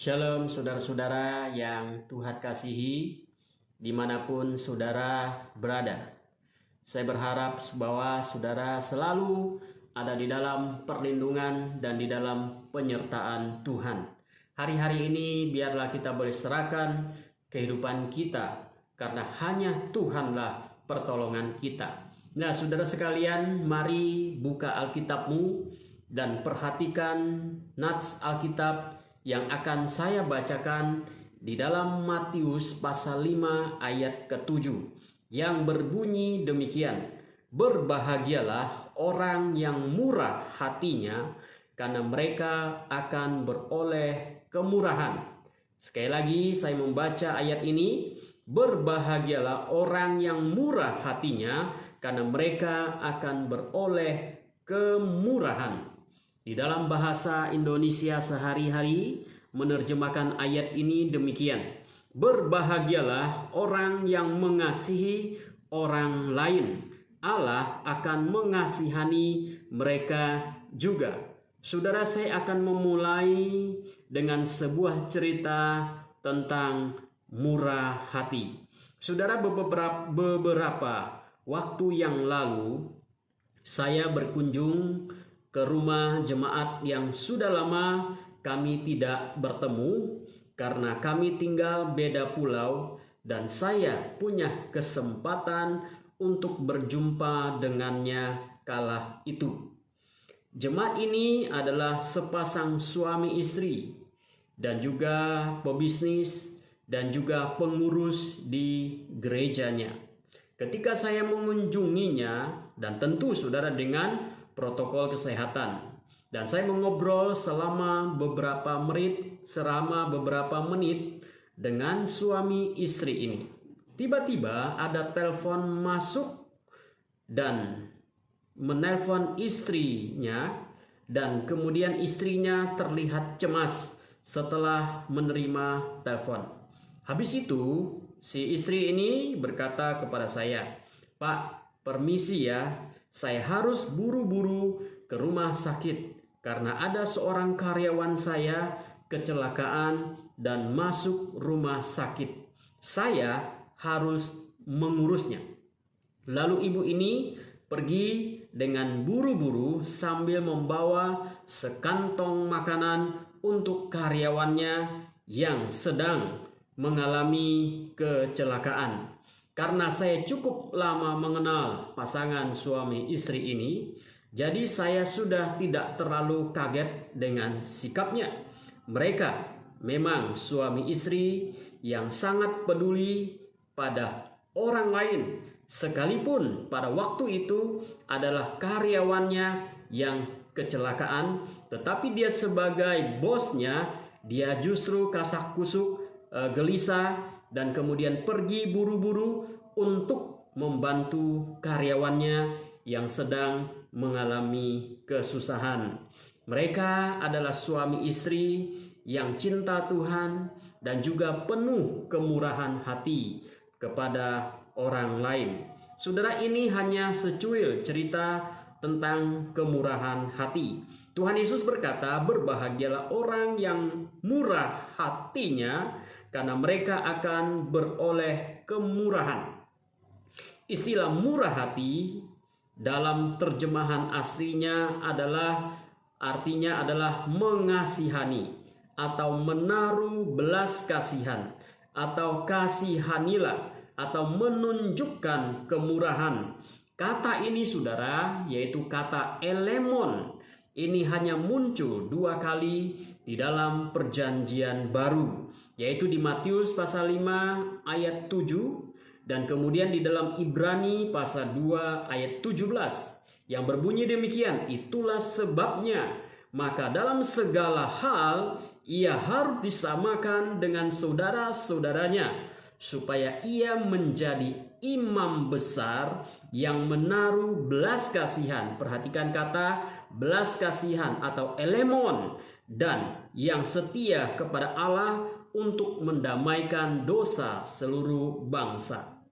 Shalom saudara-saudara yang Tuhan kasihi dimanapun saudara berada. Saya berharap bahwa saudara selalu ada di dalam perlindungan dan di dalam penyertaan Tuhan. Hari-hari ini biarlah kita boleh serahkan kehidupan kita karena hanya Tuhanlah pertolongan kita. Nah, saudara sekalian, mari buka Alkitabmu dan perhatikan nats Alkitab yang akan saya bacakan di dalam Matius pasal 5 ayat ke-7 yang berbunyi demikian. Berbahagialah orang yang murah hatinya, karena mereka akan beroleh kemurahan. Sekali lagi saya membaca ayat ini. Berbahagialah orang yang murah hatinya, karena mereka akan beroleh kemurahan. Di dalam bahasa Indonesia sehari-hari menerjemahkan ayat ini demikian. Berbahagialah orang yang mengasihi orang lain. Allah akan mengasihani mereka juga. Saudara, saya akan memulai dengan sebuah cerita tentang murah hati. Saudara, beberapa waktu yang lalu saya berkunjung ke rumah jemaat yang sudah lama kami tidak bertemu karena kami tinggal beda pulau dan saya punya kesempatan untuk berjumpa dengannya kala itu. Jemaat ini adalah sepasang suami istri dan juga pebisnis dan juga pengurus di gerejanya. Ketika saya mengunjunginya, dan tentu saudara dengan protokol kesehatan, dan saya mengobrol selama beberapa menit dengan suami istri ini. Tiba-tiba ada telepon masuk dan menelpon istrinya, dan kemudian istrinya terlihat cemas setelah menerima telepon. Habis itu si istri ini berkata kepada saya, "Pak, permisi ya, saya harus buru-buru ke rumah sakit karena ada seorang karyawan saya kecelakaan dan masuk rumah sakit. Saya harus mengurusnya." Lalu ibu ini pergi dengan buru-buru sambil membawa sekantong makanan untuk karyawannya yang sedang mengalami kecelakaan. Karena saya cukup lama mengenal pasangan suami istri ini, jadi saya sudah tidak terlalu kaget dengan sikapnya. Mereka memang suami istri yang sangat peduli pada orang lain, sekalipun pada waktu itu adalah karyawannya yang kecelakaan, tetapi dia sebagai bosnya, dia justru kasak-kusuk, gelisah, dan kemudian pergi buru-buru untuk membantu karyawannya yang sedang mengalami kesusahan. Mereka adalah suami istri yang cinta Tuhan dan juga penuh kemurahan hati kepada orang lain. Saudara, ini hanya secuil cerita tentang kemurahan hati. Tuhan Yesus berkata, berbahagialah orang yang murah hatinya, karena mereka akan beroleh kemurahan. Istilah murah hati dalam terjemahan aslinya artinya adalah mengasihani atau menaruh belas kasihan atau kasihanilah atau menunjukkan kemurahan. Kata ini saudara, yaitu kata elemon, ini hanya muncul 2 kali di dalam perjanjian baru, yaitu di Matius pasal 5 ayat 7 dan kemudian di dalam Ibrani pasal 2 ayat 17 yang berbunyi demikian. Itulah sebabnya maka dalam segala hal ia harus disamakan dengan saudara-saudaranya, supaya ia menjadi imam besar yang menaruh belas kasihan. Perhatikan kata belas kasihan atau elemon, dan yang setia kepada Allah untuk mendamaikan dosa seluruh bangsa.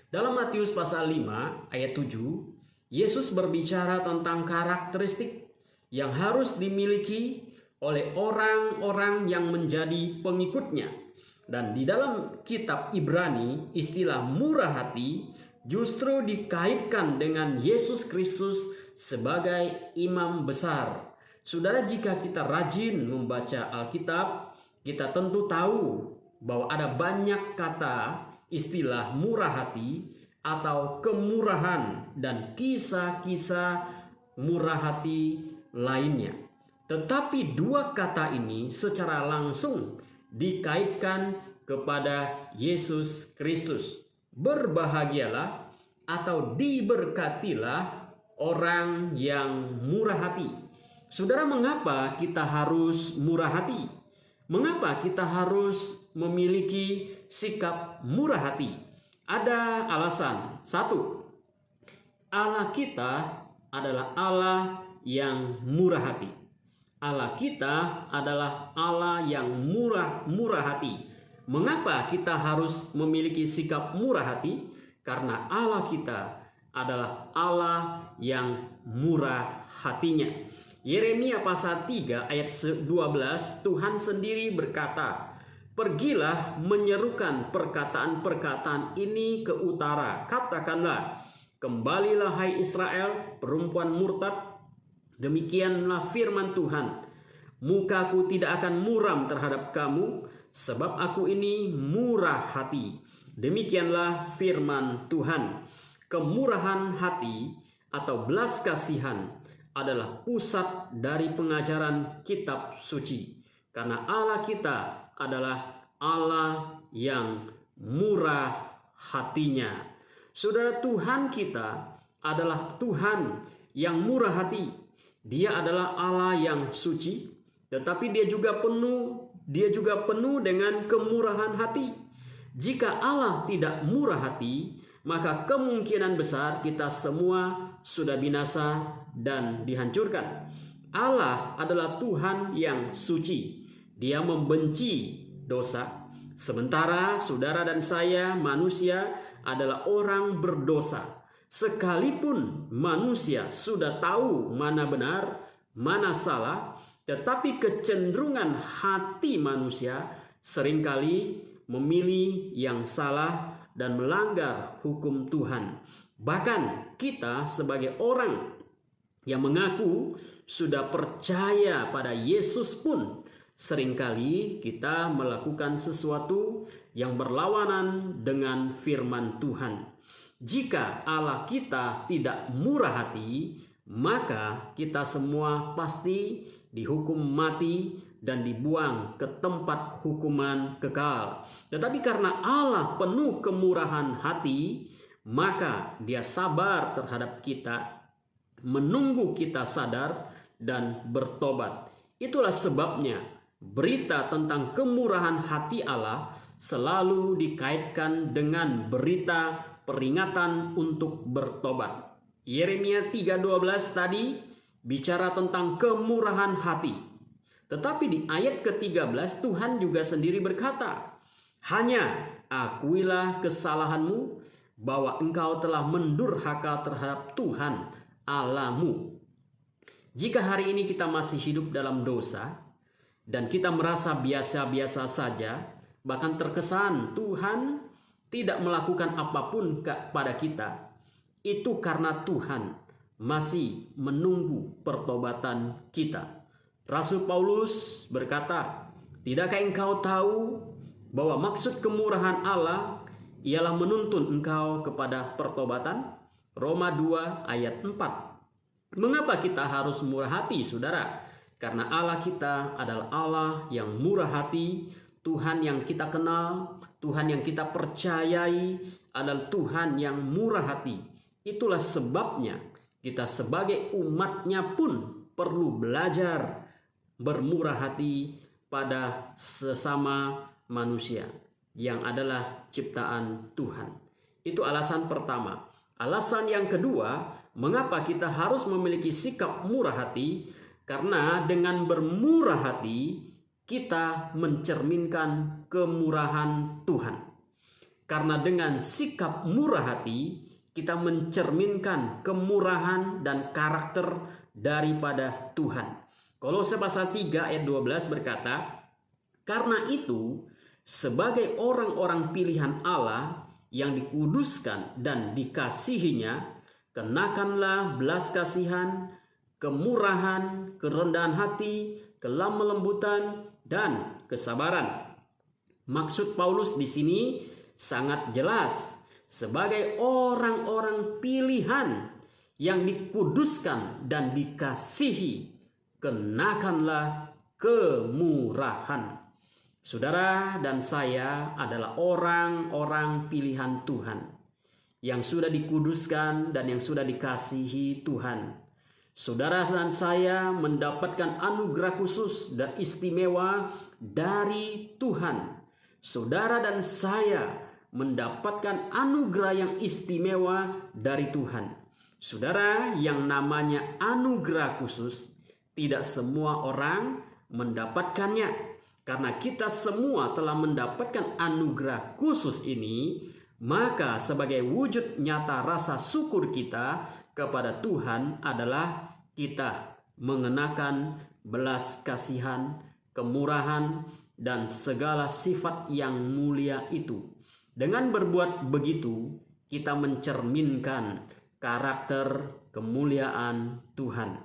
Dalam Matius pasal 5 ayat 7, Yesus berbicara tentang karakteristik yang harus dimiliki oleh orang-orang yang menjadi pengikutnya. Dan di dalam kitab Ibrani, istilah murah hati justru dikaitkan dengan Yesus Kristus sebagai imam besar. Saudara, jika kita rajin membaca Alkitab, kita tentu tahu bahwa ada banyak kata istilah murah hati atau kemurahan dan kisah-kisah murah hati lainnya. Tetapi dua kata ini secara langsung dikaitkan kepada Yesus Kristus. Berbahagialah atau diberkatilah orang yang murah hati. Saudara, mengapa kita harus murah hati? Mengapa kita harus memiliki sikap murah hati? Ada alasan. Satu, Allah kita adalah Allah yang murah hati. Allah kita adalah Allah yang murah hati. Mengapa kita harus memiliki sikap murah hati? Karena Allah kita adalah Allah yang murah hatinya. Yeremia pasal 3 ayat 12, Tuhan sendiri berkata, "Pergilah menyerukan perkataan-perkataan ini ke utara. Katakanlah, kembalilah hai Israel, perempuan murtad. Demikianlah firman Tuhan. Mukaku tidak akan muram terhadap kamu, sebab aku ini murah hati." Demikianlah firman Tuhan. Kemurahan hati atau belas kasihan adalah pusat dari pengajaran kitab suci. Karena Allah kita adalah Allah yang murah hatinya. Saudara, Tuhan kita adalah Tuhan yang murah hati. Dia adalah Allah yang suci, tetapi dia juga penuh dengan kemurahan hati. Jika Allah tidak murah hati, maka kemungkinan besar kita semua sudah binasa dan dihancurkan. Allah adalah Tuhan yang suci. Dia membenci dosa. Sementara saudara dan saya, manusia, adalah orang berdosa. Sekalipun manusia sudah tahu mana benar, mana salah, tetapi kecenderungan hati manusia seringkali memilih yang salah dan melanggar hukum Tuhan. Bahkan kita sebagai orang yang mengaku sudah percaya pada Yesus pun seringkali kita melakukan sesuatu yang berlawanan dengan firman Tuhan. Jika Allah kita tidak murah hati, maka kita semua pasti dihukum mati dan dibuang ke tempat hukuman kekal. Tetapi karena Allah penuh kemurahan hati, maka Dia sabar terhadap kita, menunggu kita sadar dan bertobat. Itulah sebabnya berita tentang kemurahan hati Allah selalu dikaitkan dengan berita peringatan untuk bertobat. Yeremia 3:12 tadi bicara tentang kemurahan hati. Tetapi di ayat ke-13 Tuhan juga sendiri berkata, "Hanya akuilah kesalahanmu bahwa engkau telah mendurhaka terhadap Tuhan Allahmu." Jika hari ini kita masih hidup dalam dosa dan kita merasa biasa-biasa saja, bahkan terkesan Tuhan tidak melakukan apapun kepada kita, itu karena Tuhan masih menunggu pertobatan kita. Rasul Paulus berkata, "Tidakkah engkau tahu bahwa maksud kemurahan Allah ialah menuntun engkau kepada pertobatan?" Roma 2 ayat 4. Mengapa kita harus murah hati, saudara? Karena Allah kita adalah Allah yang murah hati. Tuhan yang kita kenal, Tuhan yang kita percayai adalah Tuhan yang murah hati. Itulah sebabnya kita sebagai umatnya pun perlu belajar bermurah hati pada sesama manusia yang adalah ciptaan Tuhan. Itu alasan pertama. Alasan yang kedua, mengapa kita harus memiliki sikap murah hati? Karena dengan bermurah hati kita mencerminkan kemurahan Tuhan. Karena dengan sikap murah hati kita mencerminkan kemurahan dan karakter daripada Tuhan. Kolose pasal 3 ayat 12 berkata, "Karena itu, sebagai orang-orang pilihan Allah yang dikuduskan dan dikasihinya, kenakanlah belas kasihan, kemurahan, kerendahan hati, kelembutan, dan kesabaran." Maksud Paulus di sini sangat jelas, sebagai orang-orang pilihan yang dikuduskan dan dikasihi, kenakanlah kemurahan. Saudara dan saya adalah orang-orang pilihan Tuhan yang sudah dikuduskan dan yang sudah dikasihi Tuhan. Saudara dan saya mendapatkan anugerah khusus dan istimewa dari Tuhan. Saudara dan saya mendapatkan anugerah yang istimewa dari Tuhan. Saudara, yang namanya anugerah khusus tidak semua orang mendapatkannya. Karena kita semua telah mendapatkan anugerah khusus ini, maka sebagai wujud nyata rasa syukur kita kepada Tuhan adalah kita mengenakan belas kasihan, kemurahan, dan segala sifat yang mulia itu. Dengan berbuat begitu, kita mencerminkan karakter kemuliaan Tuhan.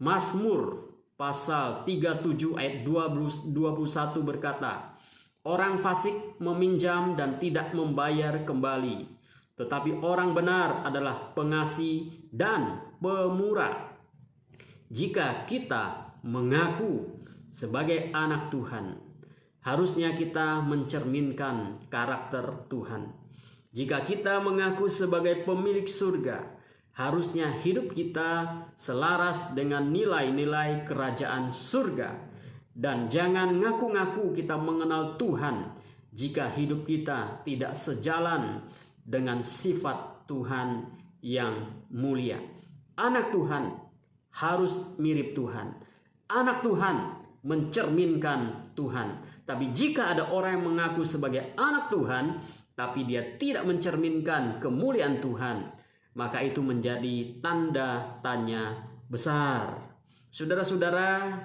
Mazmur pasal 37 ayat 21 berkata, "Orang fasik meminjam dan tidak membayar kembali, tetapi orang benar adalah pengasih dan pemurah." Jika kita mengaku sebagai anak Tuhan, harusnya kita mencerminkan karakter Tuhan. Jika kita mengaku sebagai pemilik surga, harusnya hidup kita selaras dengan nilai-nilai kerajaan surga. Dan jangan ngaku-ngaku kita mengenal Tuhan jika hidup kita tidak sejalan dengan sifat Tuhan yang mulia. Anak Tuhan harus mirip Tuhan. Anak Tuhan mencerminkan Tuhan. Tapi jika ada orang yang mengaku sebagai anak Tuhan, tapi dia tidak mencerminkan kemuliaan Tuhan, maka itu menjadi tanda tanya besar. Saudara-saudara,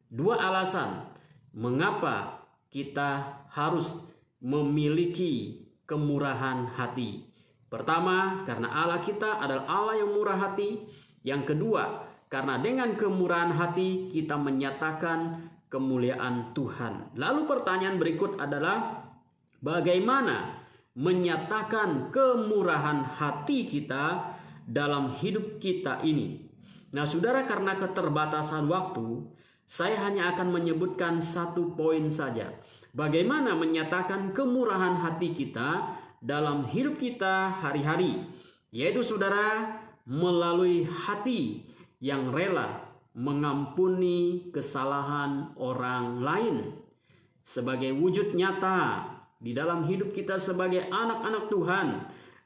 dua alasan mengapa kita harus memiliki kemurahan hati. Pertama, karena Allah kita adalah Allah yang murah hati. Yang kedua, karena dengan kemurahan hati kita menyatakan kemuliaan Tuhan. Lalu pertanyaan berikut adalah, bagaimana menyatakan kemurahan hati kita dalam hidup kita ini? Nah, saudara, karena keterbatasan waktu, saya hanya akan menyebutkan satu poin saja. Bagaimana menyatakan kemurahan hati kita dalam hidup kita hari-hari, yaitu saudara, melalui hati yang rela mengampuni kesalahan orang lain. Sebagai wujud nyata di dalam hidup kita sebagai anak-anak Tuhan,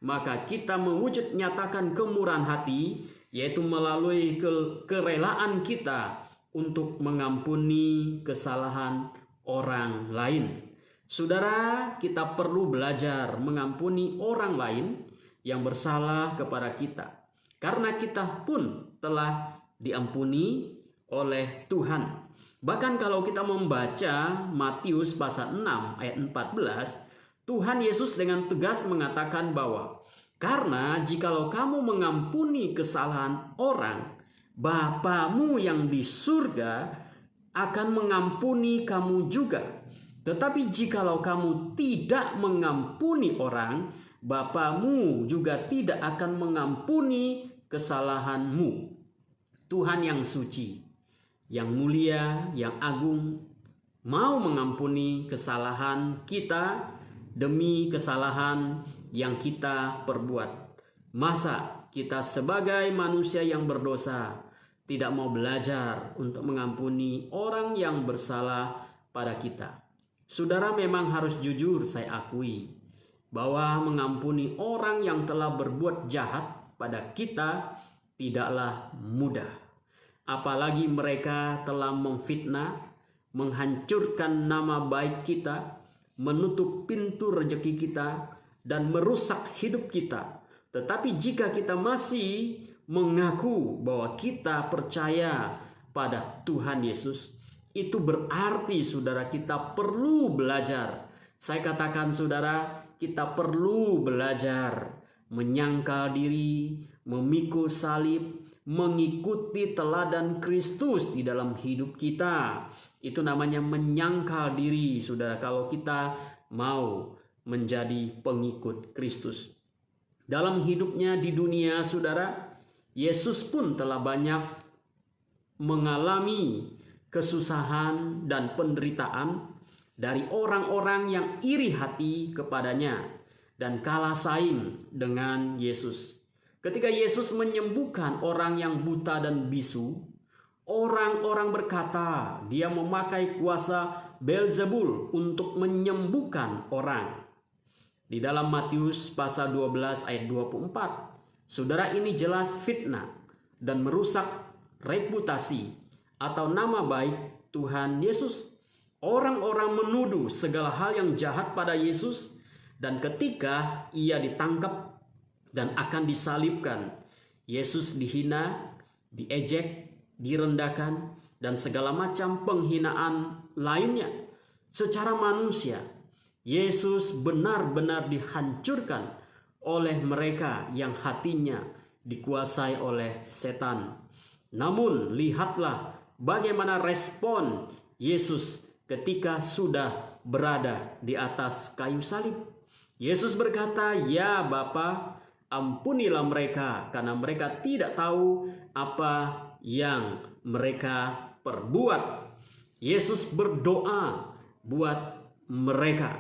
maka kita mewujud nyatakan kemurahan hati, yaitu melalui kerelaan kita untuk mengampuni kesalahan orang lain. Saudara, kita perlu belajar mengampuni orang lain yang bersalah kepada kita, karena kita pun telah diampuni oleh Tuhan. Bahkan kalau kita membaca Matius pasal 6 ayat 14, Tuhan Yesus dengan tegas mengatakan bahwa, "Karena jikalau kamu mengampuni kesalahan orang, Bapamu yang di surga akan mengampuni kamu juga. Tetapi jikalau kamu tidak mengampuni orang, Bapamu juga tidak akan mengampuni kesalahanmu." Tuhan yang suci, yang mulia, yang agung, mau mengampuni kesalahan kita demi kesalahan yang kita perbuat. Masa kita sebagai manusia yang berdosa tidak mau belajar untuk mengampuni orang yang bersalah pada kita? Saudara, memang harus jujur saya akui bahwa mengampuni orang yang telah berbuat jahat pada kita tidaklah mudah. Apalagi mereka telah memfitnah, menghancurkan nama baik kita, menutup pintu rezeki kita, dan merusak hidup kita. Tetapi jika kita masih mengaku bahwa kita percaya pada Tuhan Yesus, itu berarti saudara kita perlu belajar. Saya katakan saudara, kita perlu belajar menyangkal diri, memikul salib, mengikuti teladan Kristus di dalam hidup kita. Itu namanya menyangkal diri, saudara, kalau kita mau menjadi pengikut Kristus. Dalam hidupnya di dunia, saudara, Yesus pun telah banyak mengalami kesusahan dan penderitaan dari orang-orang yang iri hati kepadanya dan kalah saing dengan Yesus. Ketika Yesus menyembuhkan orang yang buta dan bisu, orang-orang berkata dia memakai kuasa Beelzebul untuk menyembuhkan orang. Di dalam Matius pasal 12 ayat 24, saudara, ini jelas fitnah dan merusak reputasi atau nama baik Tuhan Yesus. Orang-orang menuduh segala hal yang jahat pada Yesus, dan ketika ia ditangkap dan akan disalibkan, Yesus dihina, diejek, direndahkan, dan segala macam penghinaan lainnya. Secara manusia, Yesus benar-benar dihancurkan oleh mereka yang hatinya dikuasai oleh setan. Namun lihatlah bagaimana respon Yesus ketika sudah berada di atas kayu salib. Yesus berkata, "Ya Bapa, ampunilah mereka karena mereka tidak tahu apa yang mereka perbuat." Yesus berdoa buat mereka.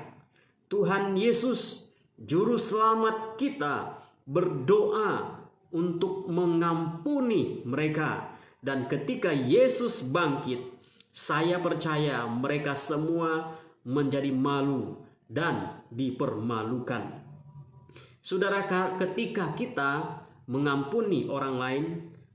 Tuhan Yesus, Juru Selamat kita, berdoa untuk mengampuni mereka. Dan ketika Yesus bangkit, saya percaya mereka semua menjadi malu dan dipermalukan. Saudara, ketika kita mengampuni orang lain,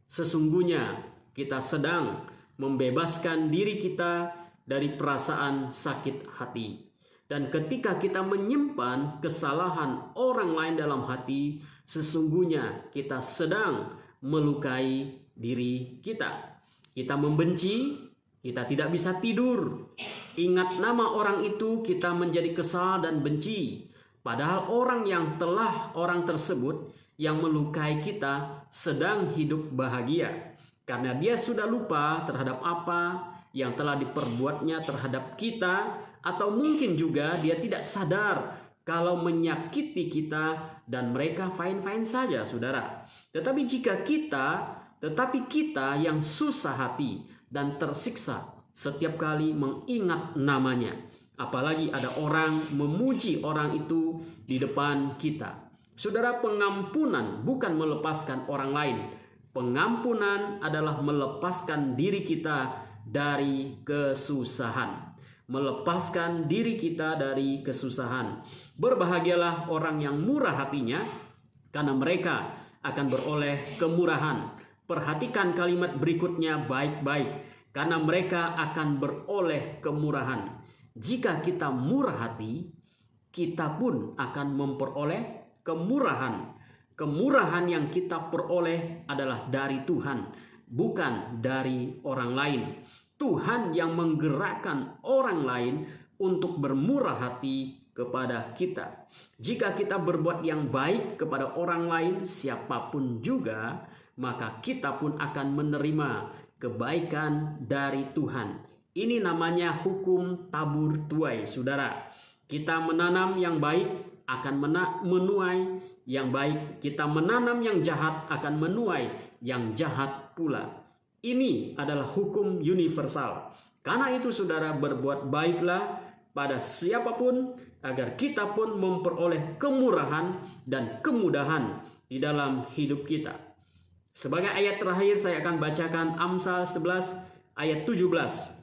sesungguhnya kita sedang membebaskan diri kita dari perasaan sakit hati. Dan ketika kita menyimpan kesalahan orang lain dalam hati, sesungguhnya kita sedang melukai diri kita. Kita membenci, kita tidak bisa tidur. Ingat nama orang itu, kita menjadi kesal dan benci. Padahal orang tersebut yang melukai kita sedang hidup bahagia. Karena dia sudah lupa terhadap apa yang telah diperbuatnya terhadap kita. Atau mungkin juga dia tidak sadar kalau menyakiti kita dan mereka fine-fine saja, saudara. Tetapi kita yang susah hati dan tersiksa setiap kali mengingat namanya. Apalagi ada orang memuji orang itu di depan kita. Saudara, pengampunan bukan melepaskan orang lain. Pengampunan adalah melepaskan diri kita dari kesusahan. Melepaskan diri kita dari kesusahan. Berbahagialah orang yang murah hatinya, karena mereka akan beroleh kemurahan. Perhatikan kalimat berikutnya baik-baik, karena mereka akan beroleh kemurahan. Jika kita murah hati, kita pun akan memperoleh kemurahan. Kemurahan yang kita peroleh adalah dari Tuhan, bukan dari orang lain. Tuhan yang menggerakkan orang lain untuk bermurah hati kepada kita. Jika kita berbuat yang baik kepada orang lain, siapapun juga, maka kita pun akan menerima kebaikan dari Tuhan. Ini namanya hukum tabur tuai, saudara. Kita menanam yang baik akan menuai yang baik. Kita menanam yang jahat akan menuai yang jahat pula. Ini adalah hukum universal. Karena itu saudara, berbuat baiklah pada siapapun agar kita pun memperoleh kemurahan dan kemudahan di dalam hidup kita. Sebagai ayat terakhir saya akan bacakan Amsal 11 ayat 17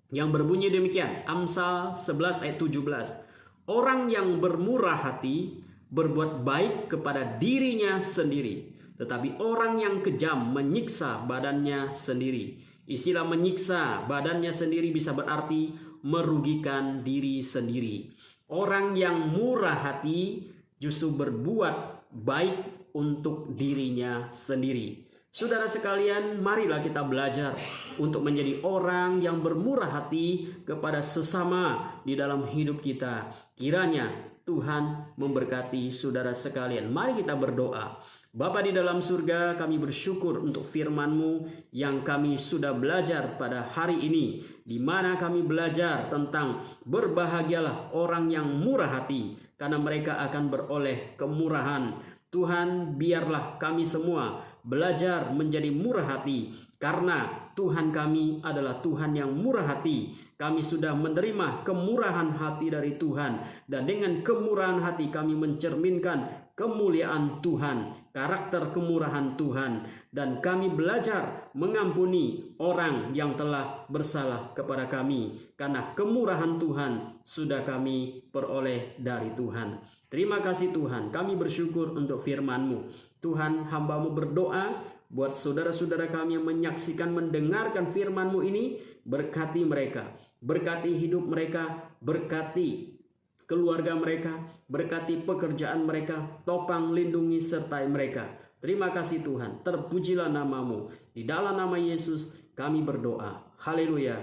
yang berbunyi demikian. Amsal 11 ayat 17. Orang yang bermurah hati berbuat baik kepada dirinya sendiri, tetapi orang yang kejam menyiksa badannya sendiri. Istilah menyiksa badannya sendiri bisa berarti merugikan diri sendiri. Orang yang murah hati justru berbuat baik untuk dirinya sendiri. Saudara sekalian, marilah kita belajar untuk menjadi orang yang bermurah hati kepada sesama di dalam hidup kita. Kiranya Tuhan memberkati saudara sekalian. Mari kita berdoa. Bapa di dalam surga, kami bersyukur untuk firman-Mu yang kami sudah belajar pada hari ini, di mana kami belajar tentang berbahagialah orang yang murah hati, karena mereka akan beroleh kemurahan. Tuhan, biarlah kami semua belajar menjadi murah hati, karena Tuhan kami adalah Tuhan yang murah hati. Kami sudah menerima kemurahan hati dari Tuhan, dan dengan kemurahan hati kami mencerminkan kemuliaan Tuhan, karakter kemurahan Tuhan, dan kami belajar mengampuni orang yang telah bersalah kepada kami, karena kemurahan Tuhan sudah kami peroleh dari Tuhan. Terima kasih Tuhan, kami bersyukur untuk firman-Mu. Tuhan, hamba-Mu berdoa buat saudara-saudara kami yang menyaksikan, mendengarkan firman-Mu ini. Berkati mereka, berkati hidup mereka, berkati keluarga mereka, berkati pekerjaan mereka, topang lindungi sertai mereka. Terima kasih Tuhan, terpujilah nama-Mu. Di dalam nama Yesus kami berdoa. Haleluya.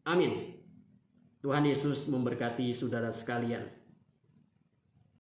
Amin. Tuhan Yesus memberkati saudara sekalian.